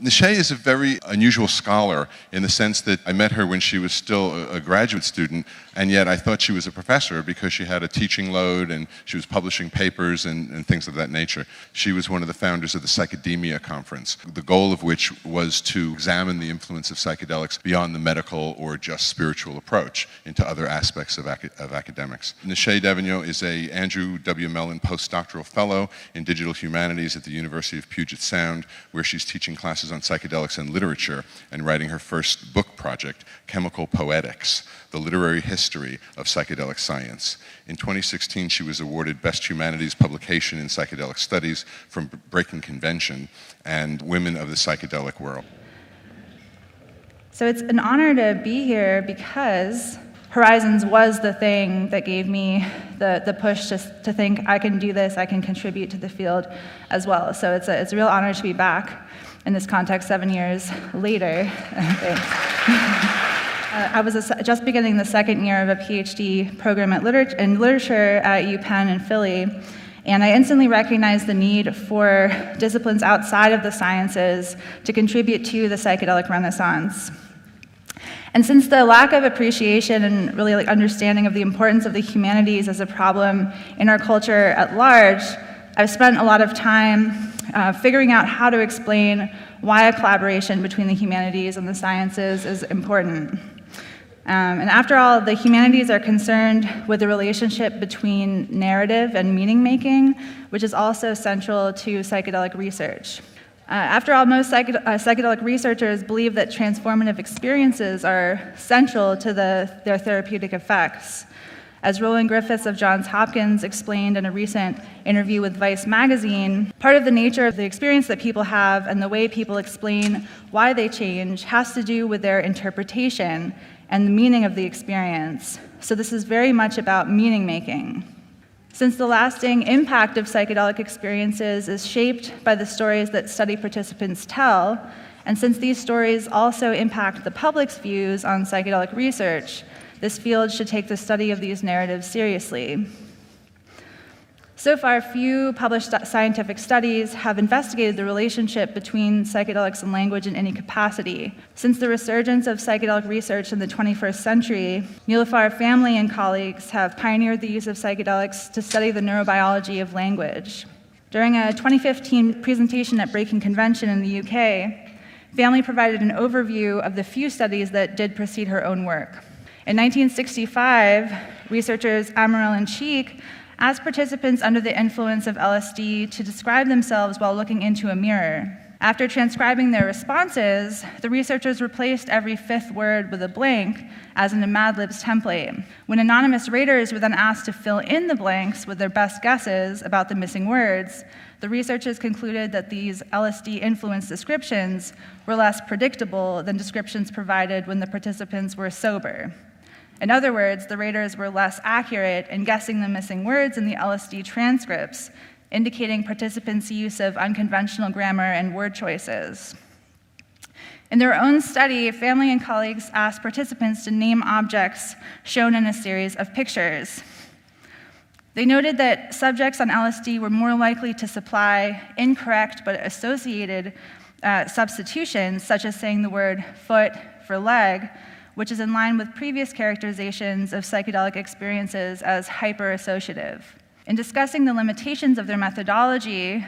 Neşe is a very unusual scholar in the sense that I met her when she was still a graduate student, and yet I thought she was a professor because she had a teaching load and she was publishing papers and things of that nature. She was one of the founders of the Psychedemia conference, the goal of which was to examine the influence of psychedelics beyond the medical or just spiritual approach into other aspects of academics. Neşe Devenot is a Andrew W. Mellon postdoctoral fellow in digital humanities at the University of Puget Sound, where she's teaching classes on psychedelics and literature and writing her first book project, Chemical Poetics, the literary history of psychedelic science. In 2016, she was awarded Best Humanities Publication in Psychedelic Studies from Breaking Convention and Women of the Psychedelic World. So it's an honor to be here because Horizons was the thing that gave me the push to think I can do this, I can contribute to the field as well. So it's a real honor to be back in this context 7 years later. I was just beginning the second year of a PhD program in literature at UPenn in Philly, and I instantly recognized the need for disciplines outside of the sciences to contribute to the psychedelic renaissance. And since the lack of appreciation and really understanding of the importance of the humanities as a problem in our culture at large, I've spent a lot of time figuring out how to explain why a collaboration between the humanities and the sciences is important. And after all, the humanities are concerned with the relationship between narrative and meaning making, which is also central to psychedelic research. After all, most psychedelic researchers believe that transformative experiences are central to their therapeutic effects. As Roland Griffiths of Johns Hopkins explained in a recent interview with Vice magazine, part of the nature of the experience that people have and the way people explain why they change has to do with their interpretation and the meaning of the experience. So this is very much about meaning making. Since the lasting impact of psychedelic experiences is shaped by the stories that study participants tell, and since these stories also impact the public's views on psychedelic research, this field should take the study of these narratives seriously. So far, few published scientific studies have investigated the relationship between psychedelics and language in any capacity. Since the resurgence of psychedelic research in the 21st century, Nilüfer family and colleagues have pioneered the use of psychedelics to study the neurobiology of language. During a 2015 presentation at Breaking Convention in the UK, family provided an overview of the few studies that did precede her own work. In 1965, researchers Amaral and Cheek asked participants under the influence of LSD to describe themselves while looking into a mirror. After transcribing their responses, the researchers replaced every fifth word with a blank, as in a Mad Libs template. When anonymous raters were then asked to fill in the blanks with their best guesses about the missing words, the researchers concluded that these LSD-influenced descriptions were less predictable than descriptions provided when the participants were sober. In other words, the raters were less accurate in guessing the missing words in the LSD transcripts, indicating participants' use of unconventional grammar and word choices. In their own study, family and colleagues asked participants to name objects shown in a series of pictures. They noted that subjects on LSD were more likely to supply incorrect but associated substitutions, such as saying the word foot for leg, which is in line with previous characterizations of psychedelic experiences as hyper-associative. In discussing the limitations of their methodology,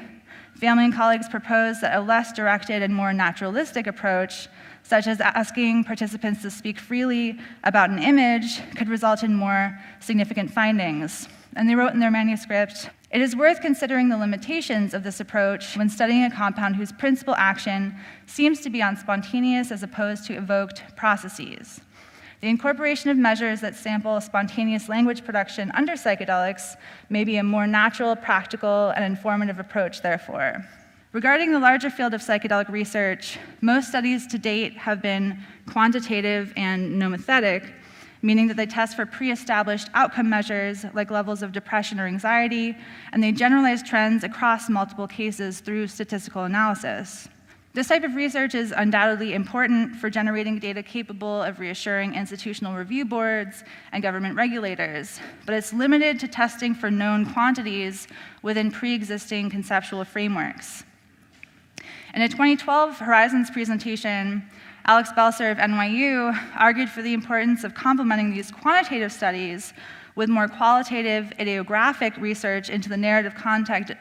family and colleagues proposed that a less directed and more naturalistic approach, such as asking participants to speak freely about an image, could result in more significant findings. And they wrote in their manuscript, "It is worth considering the limitations of this approach when studying a compound whose principal action seems to be on spontaneous as opposed to evoked processes. The incorporation of measures that sample spontaneous language production under psychedelics may be a more natural, practical, and informative approach, therefore." Regarding the larger field of psychedelic research, most studies to date have been quantitative and nomothetic, meaning that they test for pre-established outcome measures like levels of depression or anxiety, and they generalize trends across multiple cases through statistical analysis. This type of research is undoubtedly important for generating data capable of reassuring institutional review boards and government regulators, but it's limited to testing for known quantities within pre-existing conceptual frameworks. In a 2012 Horizons presentation, Alex Belser of NYU argued for the importance of complementing these quantitative studies with more qualitative ideographic research into the narrative content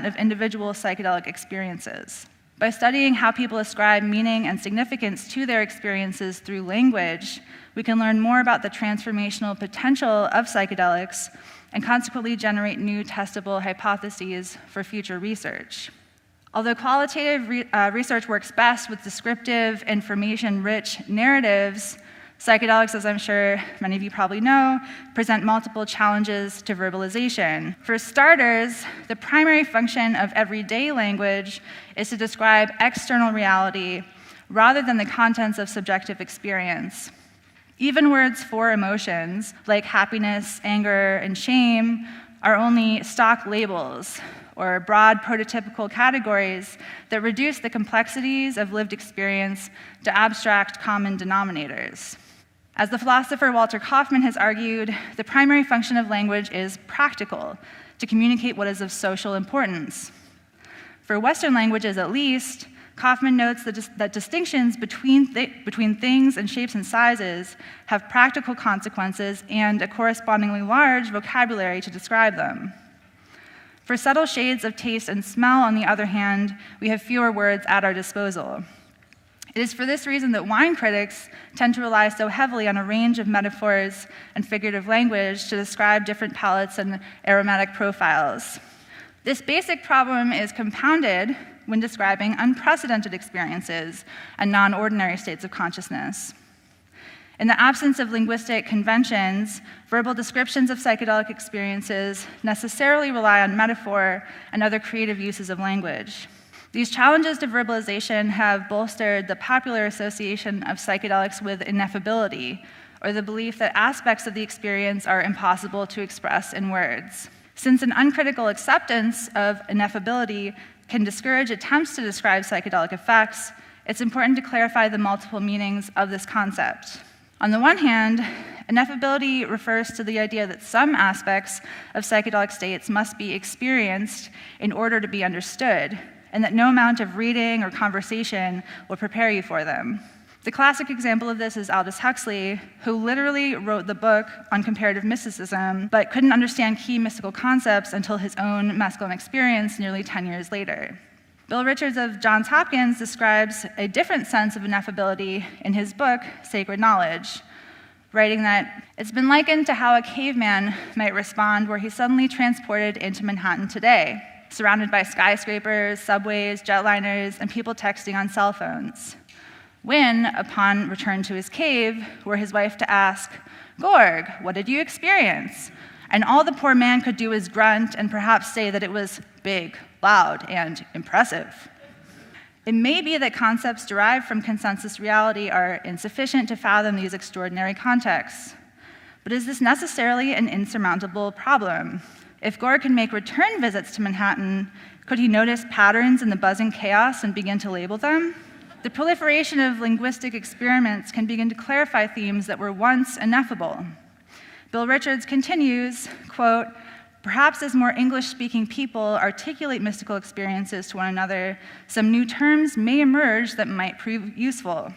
of individual psychedelic experiences. By studying how people ascribe meaning and significance to their experiences through language, we can learn more about the transformational potential of psychedelics and consequently generate new testable hypotheses for future research. Although qualitative research works best with descriptive, information-rich narratives, psychedelics, as I'm sure many of you probably know, present multiple challenges to verbalization. For starters, the primary function of everyday language is to describe external reality rather than the contents of subjective experience. Even words for emotions, like happiness, anger, and shame, are only stock labels or broad prototypical categories that reduce the complexities of lived experience to abstract common denominators. As the philosopher Walter Kaufmann has argued, the primary function of language is practical, to communicate what is of social importance. For Western languages at least, Kaufmann notes that distinctions between things and shapes and sizes have practical consequences and a correspondingly large vocabulary to describe them. For subtle shades of taste and smell, on the other hand, we have fewer words at our disposal. It is for this reason that wine critics tend to rely so heavily on a range of metaphors and figurative language to describe different palates and aromatic profiles. This basic problem is compounded when describing unprecedented experiences and non-ordinary states of consciousness. In the absence of linguistic conventions, verbal descriptions of psychedelic experiences necessarily rely on metaphor and other creative uses of language. These challenges to verbalization have bolstered the popular association of psychedelics with ineffability, or the belief that aspects of the experience are impossible to express in words. Since an uncritical acceptance of ineffability can discourage attempts to describe psychedelic effects, it's important to clarify the multiple meanings of this concept. On the one hand, ineffability refers to the idea that some aspects of psychedelic states must be experienced in order to be understood, and that no amount of reading or conversation will prepare you for them. The classic example of this is Aldous Huxley, who literally wrote the book on comparative mysticism, but couldn't understand key mystical concepts until his own mescaline experience nearly 10 years later. Bill Richards of Johns Hopkins describes a different sense of ineffability in his book, Sacred Knowledge, writing that it's been likened to how a caveman might respond were he suddenly transported into Manhattan today, surrounded by skyscrapers, subways, jetliners, and people texting on cell phones. When, upon return to his cave, were his wife to ask, "Gorg, what did you experience?" And all the poor man could do was grunt and perhaps say that it was big, loud, and impressive. It may be that concepts derived from consensus reality are insufficient to fathom these extraordinary contexts. But is this necessarily an insurmountable problem? If Gorg can make return visits to Manhattan, could he notice patterns in the buzzing chaos and begin to label them? The proliferation of linguistic experiments can begin to clarify themes that were once ineffable. Bill Richards continues, quote, "Perhaps as more English-speaking people articulate mystical experiences to one another, some new terms may emerge that might prove useful.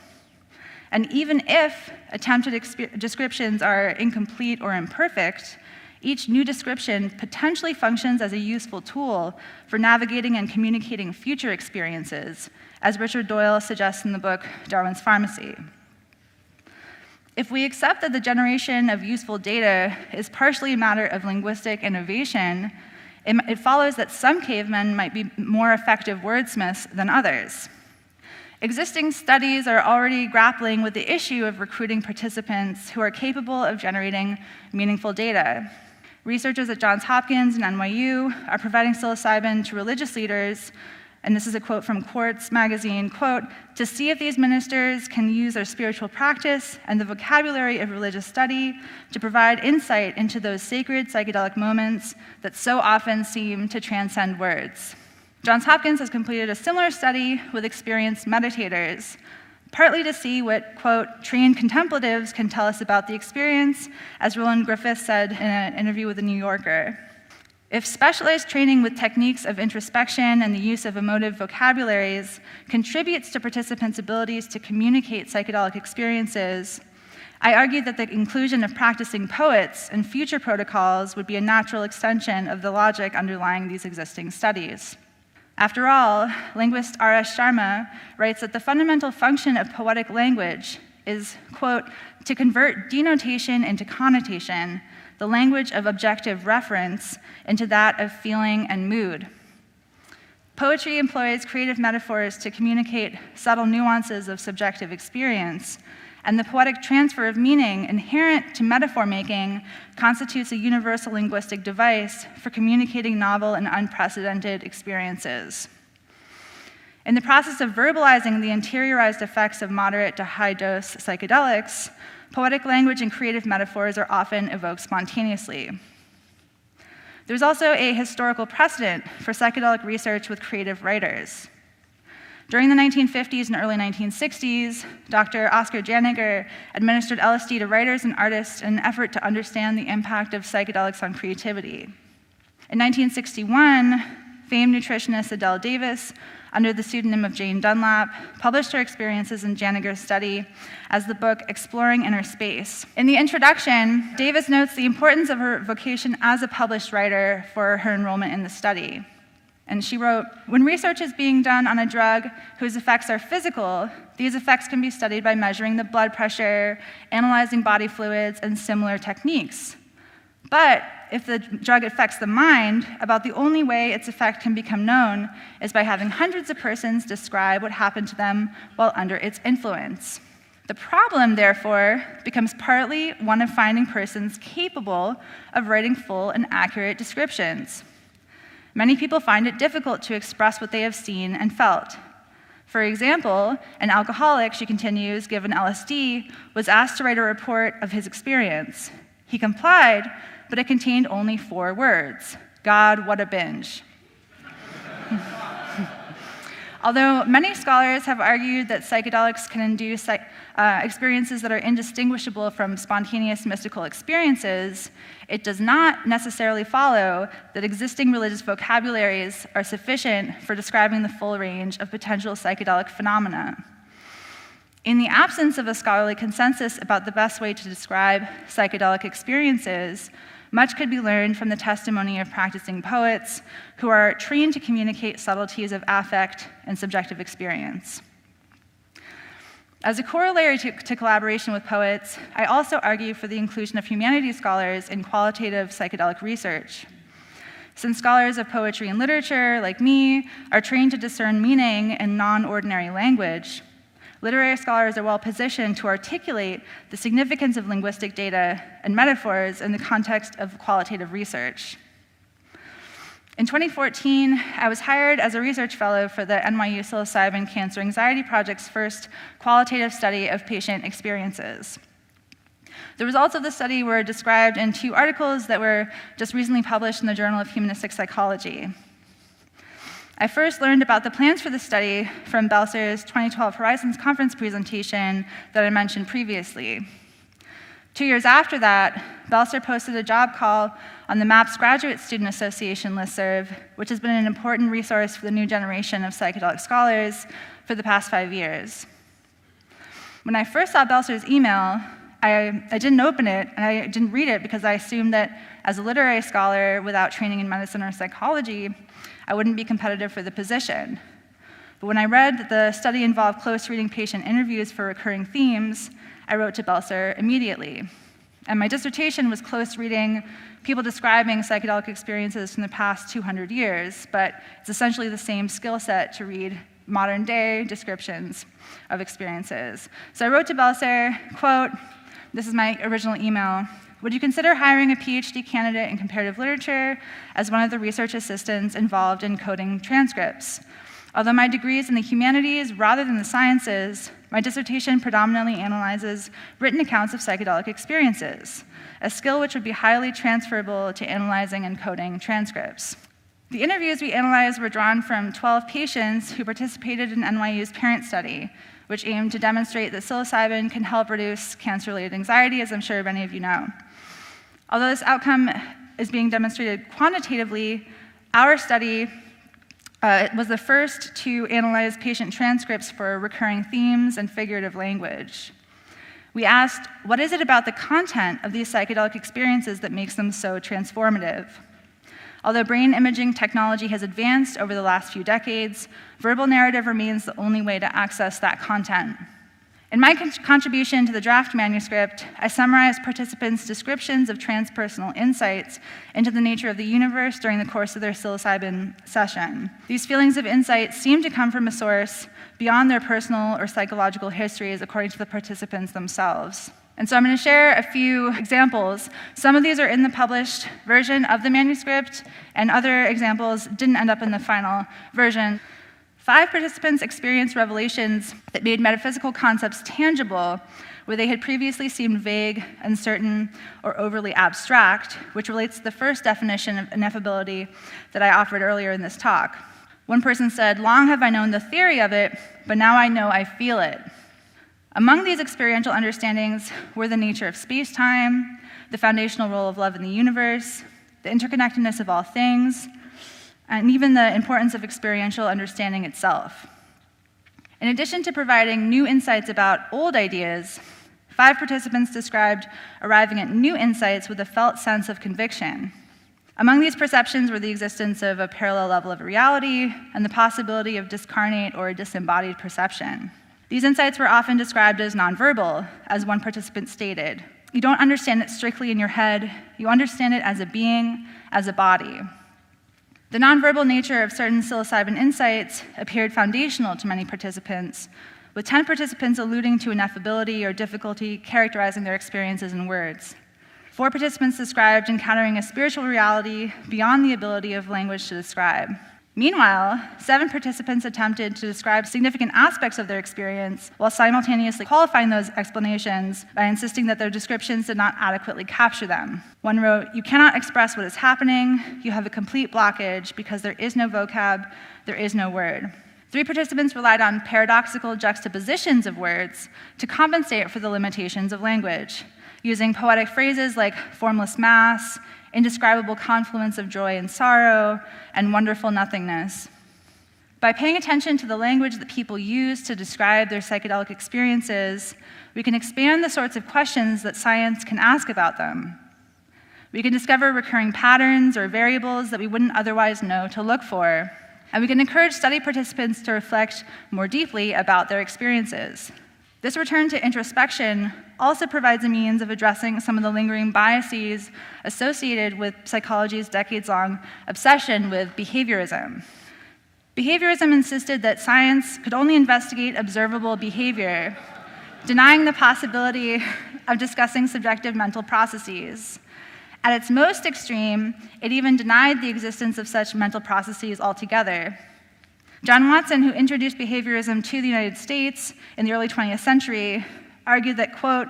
And even if attempted descriptions are incomplete or imperfect, each new description potentially functions as a useful tool for navigating and communicating future experiences, as Richard Doyle suggests in the book Darwin's Pharmacy. If we accept that the generation of useful data is partially a matter of linguistic innovation, it follows that some cavemen might be more effective wordsmiths than others. Existing studies are already grappling with the issue of recruiting participants who are capable of generating meaningful data. Researchers at Johns Hopkins and NYU are providing psilocybin to religious leaders, and this is a quote from Quartz magazine, quote, "to see if these ministers can use their spiritual practice and the vocabulary of religious study to provide insight into those sacred psychedelic moments that so often seem to transcend words." Johns Hopkins has completed a similar study with experienced meditators, partly to see what, quote, "trained contemplatives can tell us about the experience," as Roland Griffiths said in an interview with The New Yorker. If specialized training with techniques of introspection and the use of emotive vocabularies contributes to participants' abilities to communicate psychedelic experiences, I argue that the inclusion of practicing poets in future protocols would be a natural extension of the logic underlying these existing studies. After all, linguist R.S. Sharma writes that the fundamental function of poetic language is, quote, to convert denotation into connotation, the language of objective reference into that of feeling and mood. Poetry employs creative metaphors to communicate subtle nuances of subjective experience, and the poetic transfer of meaning inherent to metaphor making constitutes a universal linguistic device for communicating novel and unprecedented experiences. In the process of verbalizing the interiorized effects of moderate to high-dose psychedelics, poetic language and creative metaphors are often evoked spontaneously. There's also a historical precedent for psychedelic research with creative writers. During the 1950s and early 1960s, Dr. Oscar Janiger administered LSD to writers and artists in an effort to understand the impact of psychedelics on creativity. In 1961, famed nutritionist Adele Davis, under the pseudonym of Jane Dunlap, published her experiences in Janiger's study as the book Exploring Inner Space. In the introduction, Davis notes the importance of her vocation as a published writer for her enrollment in the study. And she wrote, when research is being done on a drug whose effects are physical, these effects can be studied by measuring the blood pressure, analyzing body fluids, and similar techniques. But if the drug affects the mind, about the only way its effect can become known is by having hundreds of persons describe what happened to them while under its influence. The problem, therefore, becomes partly one of finding persons capable of writing full and accurate descriptions. Many people find it difficult to express what they have seen and felt. For example, an alcoholic, she continues, given LSD, was asked to write a report of his experience. He complied, but it contained only 4 words: God, what a binge. Although many scholars have argued that psychedelics can induce experiences that are indistinguishable from spontaneous mystical experiences, it does not necessarily follow that existing religious vocabularies are sufficient for describing the full range of potential psychedelic phenomena. In the absence of a scholarly consensus about the best way to describe psychedelic experiences, much could be learned from the testimony of practicing poets who are trained to communicate subtleties of affect and subjective experience. As a corollary to collaboration with poets, I also argue for the inclusion of humanities scholars in qualitative psychedelic research. Since scholars of poetry and literature, like me, are trained to discern meaning in non-ordinary language, literary scholars are well positioned to articulate the significance of linguistic data and metaphors in the context of qualitative research. In 2014, I was hired as a research fellow for the NYU Psilocybin Cancer Anxiety Project's first qualitative study of patient experiences. The results of the study were described in 2 articles that were just recently published in the Journal of Humanistic Psychology. I first learned about the plans for the study from Belser's 2012 Horizons Conference presentation that I mentioned previously. 2 years after that, Belser posted a job call on the MAPS Graduate Student Association listserv, which has been an important resource for the new generation of psychedelic scholars for the past 5 years. When I first saw Belser's email, I didn't open it, and I didn't read it because I assumed that as a literary scholar without training in medicine or psychology, I wouldn't be competitive for the position. But when I read that the study involved close reading patient interviews for recurring themes, I wrote to Belser immediately. And my dissertation was close reading people describing psychedelic experiences from the past 200 years, but it's essentially the same skill set to read modern day descriptions of experiences. So I wrote to Belser, quote, this is my original email, would you consider hiring a PhD candidate in comparative literature as one of the research assistants involved in coding transcripts? Although my degree is in the humanities rather than the sciences, my dissertation predominantly analyzes written accounts of psychedelic experiences, a skill which would be highly transferable to analyzing and coding transcripts. The interviews we analyzed were drawn from 12 patients who participated in NYU's parent study, which aimed to demonstrate that psilocybin can help reduce cancer-related anxiety, as I'm sure many of you know. Although this outcome is being demonstrated quantitatively, our study was the first to analyze patient transcripts for recurring themes and figurative language. We asked, what is it about the content of these psychedelic experiences that makes them so transformative? Although brain imaging technology has advanced over the last few decades, verbal narrative remains the only way to access that content. In my contribution to the draft manuscript, I summarized participants' descriptions of transpersonal insights into the nature of the universe during the course of their psilocybin session. These feelings of insight seem to come from a source beyond their personal or psychological histories, according to the participants themselves. And so I'm going to share a few examples. Some of these are in the published version of the manuscript, and other examples didn't end up in the final version. 5 participants experienced revelations that made metaphysical concepts tangible, where they had previously seemed vague, uncertain, or overly abstract, which relates to the first definition of ineffability that I offered earlier in this talk. One person said, "Long have I known the theory of it, but now I know I feel it." Among these experiential understandings were the nature of space-time, the foundational role of love in the universe, the interconnectedness of all things, and even the importance of experiential understanding itself. In addition to providing new insights about old ideas, 5 participants described arriving at new insights with a felt sense of conviction. Among these perceptions were the existence of a parallel level of reality and the possibility of discarnate or disembodied perception. These insights were often described as nonverbal, as one participant stated. You don't understand it strictly in your head, you understand it as a being, as a body. The nonverbal nature of certain psilocybin insights appeared foundational to many participants, with 10 participants alluding to ineffability or difficulty characterizing their experiences in words. 4 participants described encountering a spiritual reality beyond the ability of language to describe. Meanwhile, 7 participants attempted to describe significant aspects of their experience while simultaneously qualifying those explanations by insisting that their descriptions did not adequately capture them. One wrote, "You cannot express what is happening. You have a complete blockage because there is no vocab, there is no word." 3 participants relied on paradoxical juxtapositions of words to compensate for the limitations of language, using poetic phrases like formless mass, indescribable confluence of joy and sorrow, and wonderful nothingness. By paying attention to the language that people use to describe their psychedelic experiences, we can expand the sorts of questions that science can ask about them. We can discover recurring patterns or variables that we wouldn't otherwise know to look for, and we can encourage study participants to reflect more deeply about their experiences. This return to introspection also provides a means of addressing some of the lingering biases associated with psychology's decades-long obsession with behaviorism. Behaviorism insisted that science could only investigate observable behavior, denying the possibility of discussing subjective mental processes. At its most extreme, it even denied the existence of such mental processes altogether. John Watson, who introduced behaviorism to the United States in the early 20th century, argued that, quote,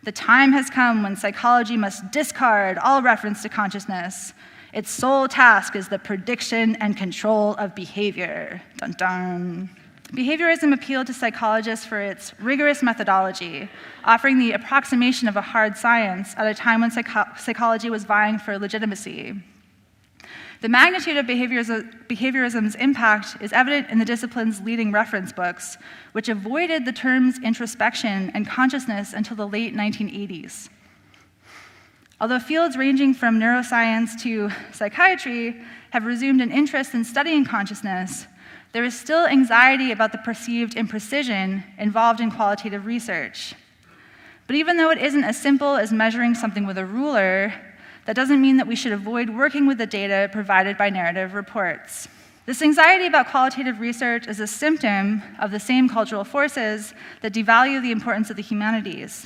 "The time has come when psychology must discard all reference to consciousness. Its sole task is the prediction and control of behavior." Dun dun. Behaviorism appealed to psychologists for its rigorous methodology, offering the approximation of a hard science at a time when psychology was vying for legitimacy. The magnitude of behaviorism's impact is evident in the discipline's leading reference books, which avoided the terms introspection and consciousness until the late 1980s. Although fields ranging from neuroscience to psychiatry have resumed an interest in studying consciousness, there is still anxiety about the perceived imprecision involved in qualitative research. But even though it isn't as simple as measuring something with a ruler, that doesn't mean that we should avoid working with the data provided by narrative reports. This anxiety about qualitative research is a symptom of the same cultural forces that devalue the importance of the humanities.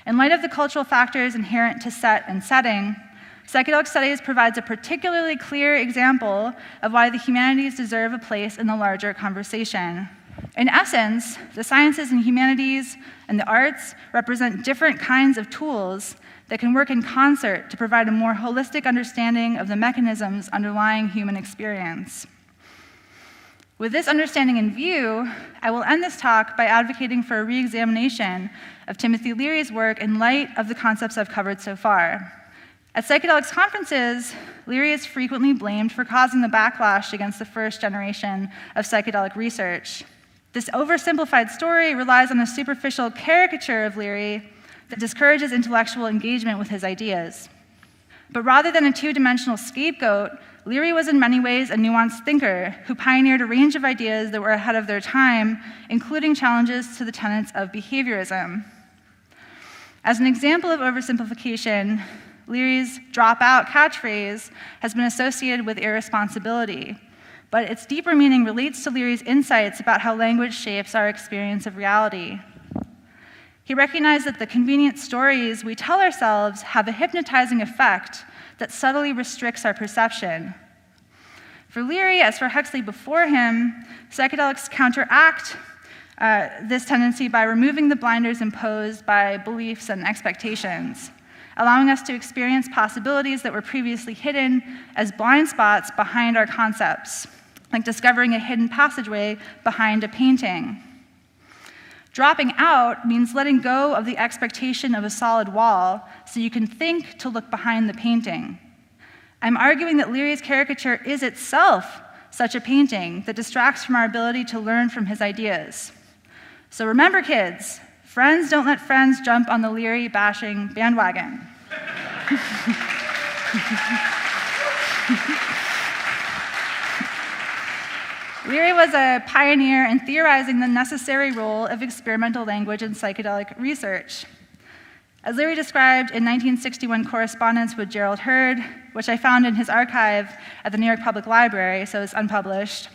In light of the cultural factors inherent to set and setting, psychedelic studies provides a particularly clear example of why the humanities deserve a place in the larger conversation. In essence, the sciences and humanities and the arts represent different kinds of tools that can work in concert to provide a more holistic understanding of the mechanisms underlying human experience. With this understanding in view, I will end this talk by advocating for a re-examination of Timothy Leary's work in light of the concepts I've covered so far. At psychedelics conferences, Leary is frequently blamed for causing the backlash against the first generation of psychedelic research. This oversimplified story relies on a superficial caricature of Leary that discourages intellectual engagement with his ideas. But rather than a two-dimensional scapegoat, Leary was in many ways a nuanced thinker who pioneered a range of ideas that were ahead of their time, including challenges to the tenets of behaviorism. As an example of oversimplification, Leary's "drop out" catchphrase has been associated with irresponsibility, but its deeper meaning relates to Leary's insights about how language shapes our experience of reality. He recognized that the convenient stories we tell ourselves have a hypnotizing effect that subtly restricts our perception. For Leary, as for Huxley before him, psychedelics counteract this tendency by removing the blinders imposed by beliefs and expectations, allowing us to experience possibilities that were previously hidden as blind spots behind our concepts, like discovering a hidden passageway behind a painting. Dropping out means letting go of the expectation of a solid wall so you can think to look behind the painting. I'm arguing that Leary's caricature is itself such a painting that distracts from our ability to learn from his ideas. So remember, kids, friends don't let friends jump on the Leary bashing bandwagon. Leary was a pioneer in theorizing the necessary role of experimental language in psychedelic research. As Leary described in 1961 correspondence with Gerald Hurd, which I found in his archive at the New York Public Library, so it's unpublished,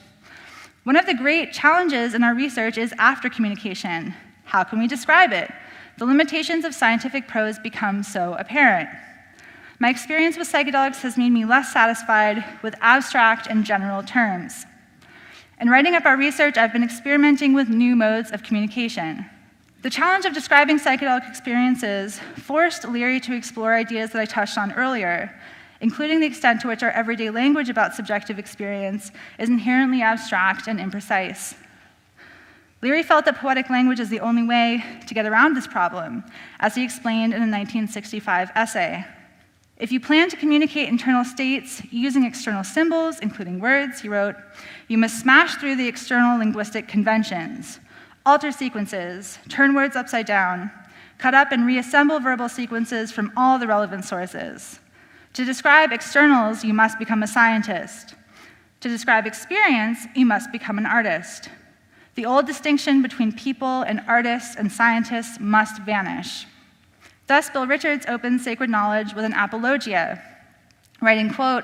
one of the great challenges in our research is after communication. How can we describe it? The limitations of scientific prose become so apparent. My experience with psychedelics has made me less satisfied with abstract and general terms. In writing up our research, I've been experimenting with new modes of communication. The challenge of describing psychedelic experiences forced Leary to explore ideas that I touched on earlier, including the extent to which our everyday language about subjective experience is inherently abstract and imprecise. Leary felt that poetic language is the only way to get around this problem, as he explained in a 1965 essay. If you plan to communicate internal states using external symbols, including words, he wrote, you must smash through the external linguistic conventions, alter sequences, turn words upside down, cut up and reassemble verbal sequences from all the relevant sources. To describe externals, you must become a scientist. To describe experience, you must become an artist. The old distinction between people and artists and scientists must vanish. Thus, Bill Richards opens Sacred Knowledge with an apologia, writing, quote,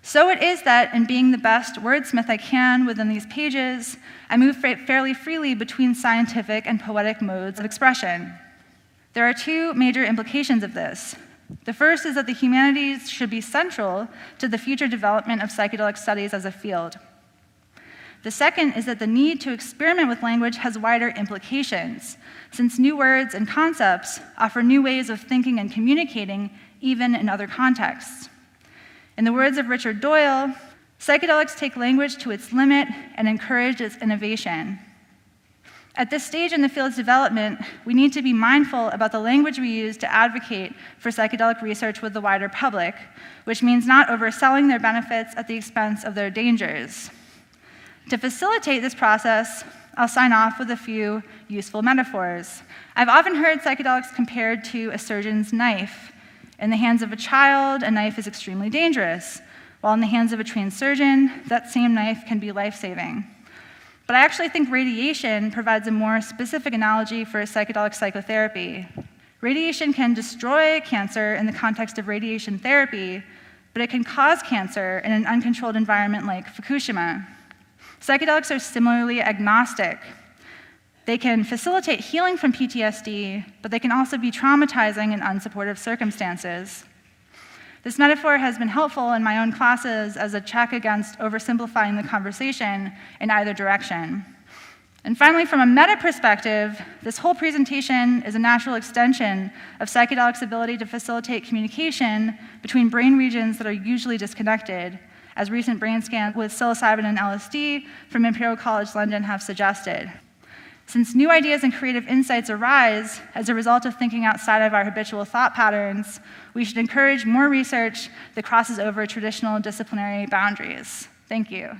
so it is that in being the best wordsmith I can within these pages, I move fairly freely between scientific and poetic modes of expression. There are two major implications of this. The first is that the humanities should be central to the future development of psychedelic studies as a field. The second is that the need to experiment with language has wider implications, since new words and concepts offer new ways of thinking and communicating, even in other contexts. In the words of Richard Doyle, psychedelics take language to its limit and encourage its innovation. At this stage in the field's development, we need to be mindful about the language we use to advocate for psychedelic research with the wider public, which means not overselling their benefits at the expense of their dangers. To facilitate this process, I'll sign off with a few useful metaphors. I've often heard psychedelics compared to a surgeon's knife. In the hands of a child, a knife is extremely dangerous, while in the hands of a trained surgeon, that same knife can be life-saving. But I actually think radiation provides a more specific analogy for psychedelic psychotherapy. Radiation can destroy cancer in the context of radiation therapy, but it can cause cancer in an uncontrolled environment like Fukushima. Psychedelics are similarly agnostic. They can facilitate healing from PTSD, but they can also be traumatizing in unsupportive circumstances. This metaphor has been helpful in my own classes as a check against oversimplifying the conversation in either direction. And finally, from a meta perspective, this whole presentation is a natural extension of psychedelics' ability to facilitate communication between brain regions that are usually disconnected, as recent brain scans with psilocybin and LSD from Imperial College London have suggested. Since new ideas and creative insights arise as a result of thinking outside of our habitual thought patterns, we should encourage more research that crosses over traditional disciplinary boundaries. Thank you.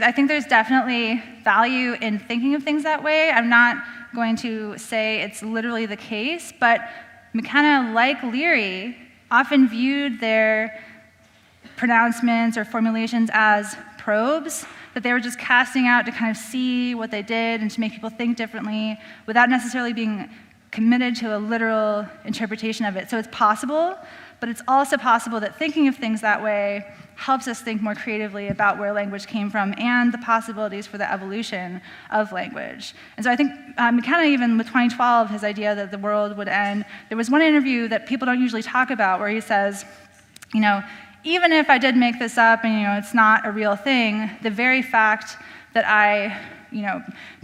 I think there's definitely value in thinking of things that way. I'm not going to say it's literally the case, but McKenna, like Leary, often viewed their pronouncements or formulations as probes, that they were just casting out to kind of see what they did and to make people think differently without necessarily being committed to a literal interpretation of it. So it's possible, but it's also possible that thinking of things that way helps us think more creatively about where language came from and the possibilities for the evolution of language. And so I think McKenna, even with 2012, his idea that the world would end, there was one interview that people don't usually talk about where he says, even if I did make this up and it's not a real thing, the very fact that I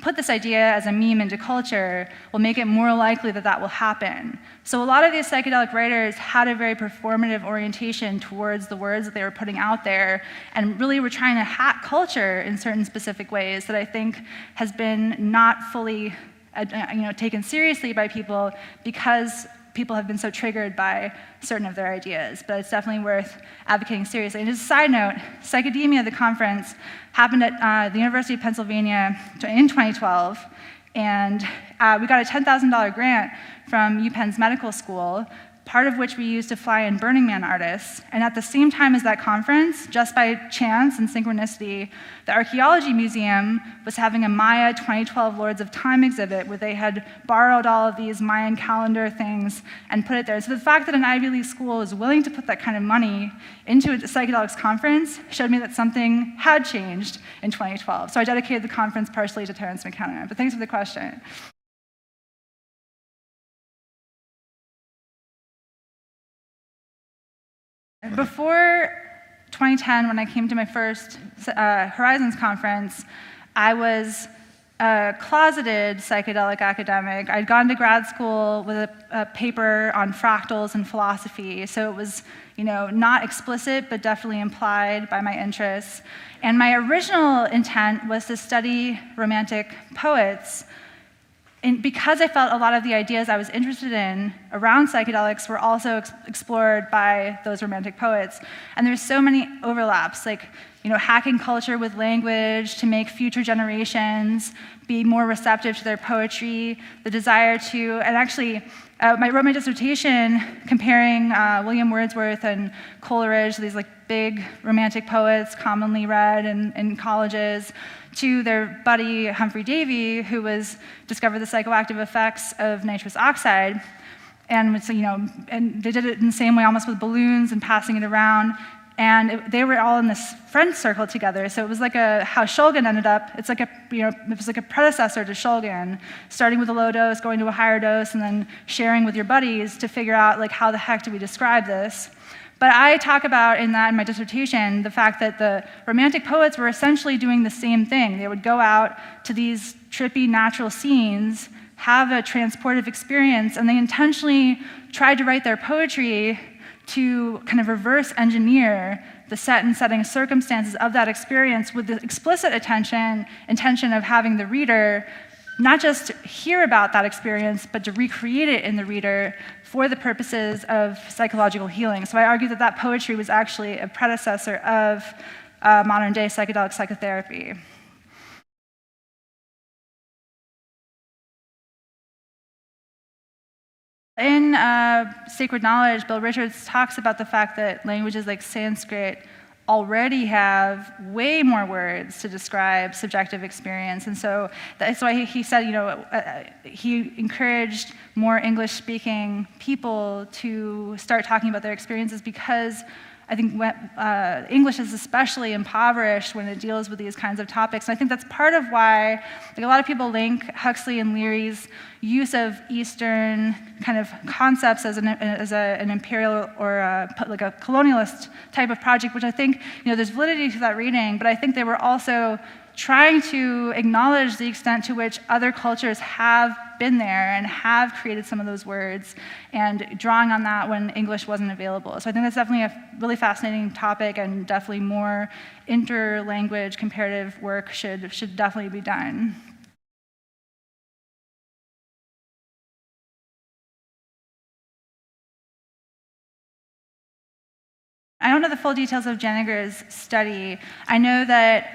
put this idea as a meme into culture will make it more likely that that will happen. So a lot of these psychedelic writers had a very performative orientation towards the words that they were putting out there, and really were trying to hack culture in certain specific ways that I think has been not fully taken seriously by people because people have been so triggered by certain of their ideas, but it's definitely worth advocating seriously. And just a side note, Psychedemia, the conference, happened at the University of Pennsylvania in 2012, and we got a $10,000 grant from UPenn's medical school, part of which we used to fly in Burning Man artists. And at the same time as that conference, just by chance and synchronicity, the Archaeology Museum was having a Maya 2012 Lords of Time exhibit where they had borrowed all of these Mayan calendar things and put it there. So the fact that an Ivy League school is willing to put that kind of money into a psychedelics conference showed me that something had changed in 2012. So I dedicated the conference partially to Terence McKenna. But thanks for the question. Before 2010, when I came to my first Horizons conference, I was a closeted psychedelic academic. I'd gone to grad school with a paper on fractals and philosophy, so it was not explicit, but definitely implied by my interests. And my original intent was to study romantic poets. And because I felt a lot of the ideas I was interested in around psychedelics were also explored by those romantic poets. And there's so many overlaps, like hacking culture with language to make future generations be more receptive to their poetry, the desire to, and actually, I wrote my dissertation comparing William Wordsworth and Coleridge, these big romantic poets commonly read in colleges, to their buddy Humphrey Davy, who discovered the psychoactive effects of nitrous oxide, and and they did it in the same way, almost with balloons and passing it around. And they were all in this friend circle together. So it was like how Shulgin ended up. It's like it was like a predecessor to Shulgin, starting with a low dose, going to a higher dose, and then sharing with your buddies to figure out how the heck do we describe this. But I talk about in my dissertation the fact that the romantic poets were essentially doing the same thing. They would go out to these trippy natural scenes, have a transportive experience, and they intentionally tried to write their poetry to kind of reverse engineer the set and setting circumstances of that experience with the explicit intention of having the reader not just hear about that experience, but to recreate it in the reader for the purposes of psychological healing. So I argue that poetry was actually a predecessor of modern-day psychedelic psychotherapy. In Sacred Knowledge, Bill Richards talks about the fact that languages like Sanskrit already have way more words to describe subjective experience. And so that's why he said, he encouraged more English-speaking people to start talking about their experiences because I think English is especially impoverished when it deals with these kinds of topics. And I think that's part of why a lot of people link Huxley and Leary's use of Eastern kind of concepts as an imperial or a colonialist type of project, which I think, there's validity to that reading, but I think they were also trying to acknowledge the extent to which other cultures have been there and have created some of those words, and drawing on that when English wasn't available. So I think that's definitely a really fascinating topic, and definitely more inter-language comparative work should definitely be done. I don't know the full details of Jeniger's study. I know that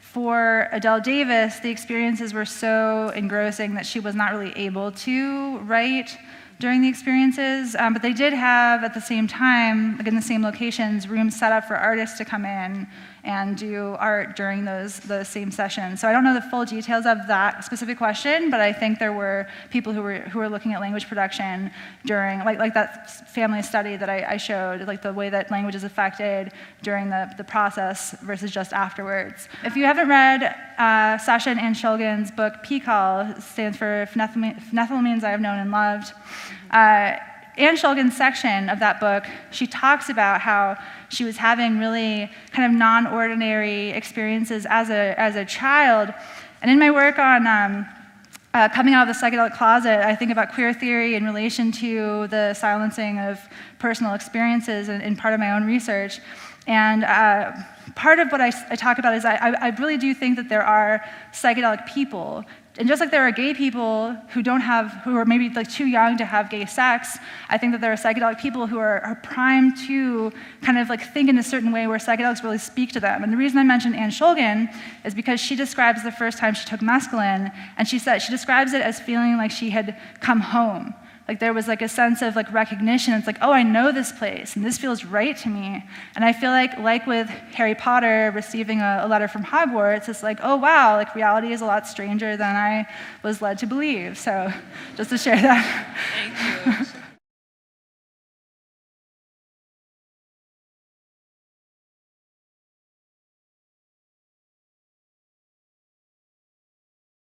for Adele Davis, the experiences were so engrossing that she was not really able to write during the experiences, but they did have, at the same time, like in the same locations, rooms set up for artists to come in and do art during those same sessions. So I don't know the full details of that specific question, but I think there were people who were looking at language production during, like that family study that I showed, like the way that language is affected during the process versus just afterwards. If you haven't read Sasha and Anne Shulgin's book, PCAL, stands for Phenethylamines I Have Known and Loved. Anne Shulgin's section of that book, she talks about how she was having really kind of non-ordinary experiences as a child. And in my work on coming out of the psychedelic closet, I think about queer theory in relation to the silencing of personal experiences in part of my own research. And part of what I talk about is I really do think that there are psychedelic people. And just like there are gay people who are maybe like too young to have gay sex, I think that there are psychedelic people who are primed to kind of like think in a certain way where psychedelics really speak to them. And the reason I mentioned Anne Shulgin is because she describes the first time she took mescaline, and she describes it as feeling like she had come home. Like there was like a sense of like recognition. It's like, oh, I know this place, and this feels right to me. And I feel like with Harry Potter receiving a letter from Hogwarts, it's like, oh wow, like reality is a lot stranger than I was led to believe. So just to share that. Thank you.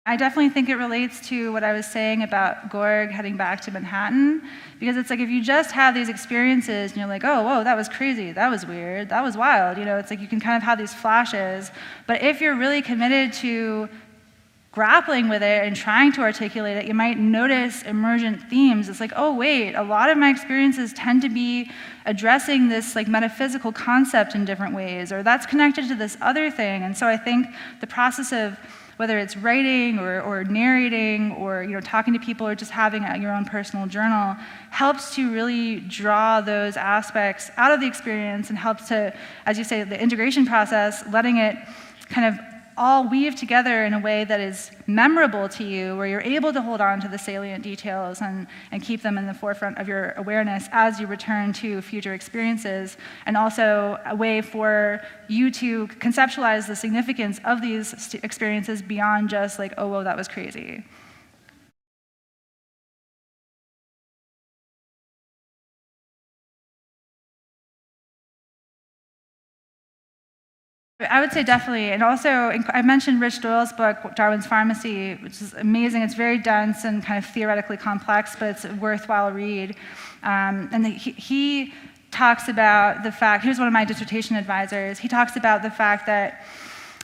I definitely think it relates to what I was saying about Gorg heading back to Manhattan, because it's like if you just have these experiences and you're like, oh, whoa, that was crazy, that was weird, that was wild, it's like you can kind of have these flashes, but if you're really committed to grappling with it and trying to articulate it, you might notice emergent themes. It's like, oh wait, a lot of my experiences tend to be addressing this like metaphysical concept in different ways, or that's connected to this other thing. And so I think the process of whether it's writing or narrating or talking to people or just having your own personal journal, helps to really draw those aspects out of the experience and helps to, as you say, the integration process, letting it kind of all weave together in a way that is memorable to you, where you're able to hold on to the salient details and keep them in the forefront of your awareness as you return to future experiences, and also a way for you to conceptualize the significance of these experiences beyond just like, oh, whoa, that was crazy. I would say definitely, and also I mentioned Rich Doyle's book, Darwin's Pharmacy, which is amazing. It's very dense and kind of theoretically complex, but it's a worthwhile read. And he talks about the fact, he was one of my dissertation advisors, he talks about the fact that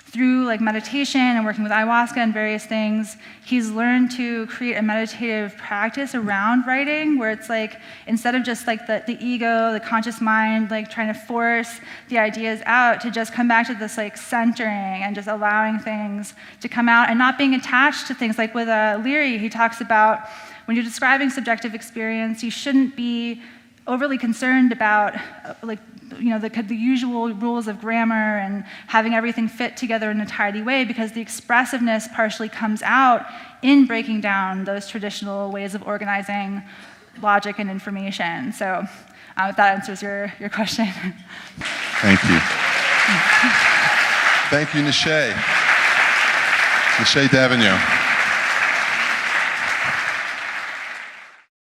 through like meditation and working with ayahuasca and various things, he's learned to create a meditative practice around writing, where it's like, instead of just like the ego, the conscious mind, like trying to force the ideas out, to just come back to this like centering and just allowing things to come out and not being attached to things. Like with Leary, he talks about when you're describing subjective experience, you shouldn't be overly concerned about the usual rules of grammar and having everything fit together in a tidy way, because the expressiveness partially comes out in breaking down those traditional ways of organizing logic and information. So if that answers your question. Thank you. Thank you, Neşe. Neşe Devenot.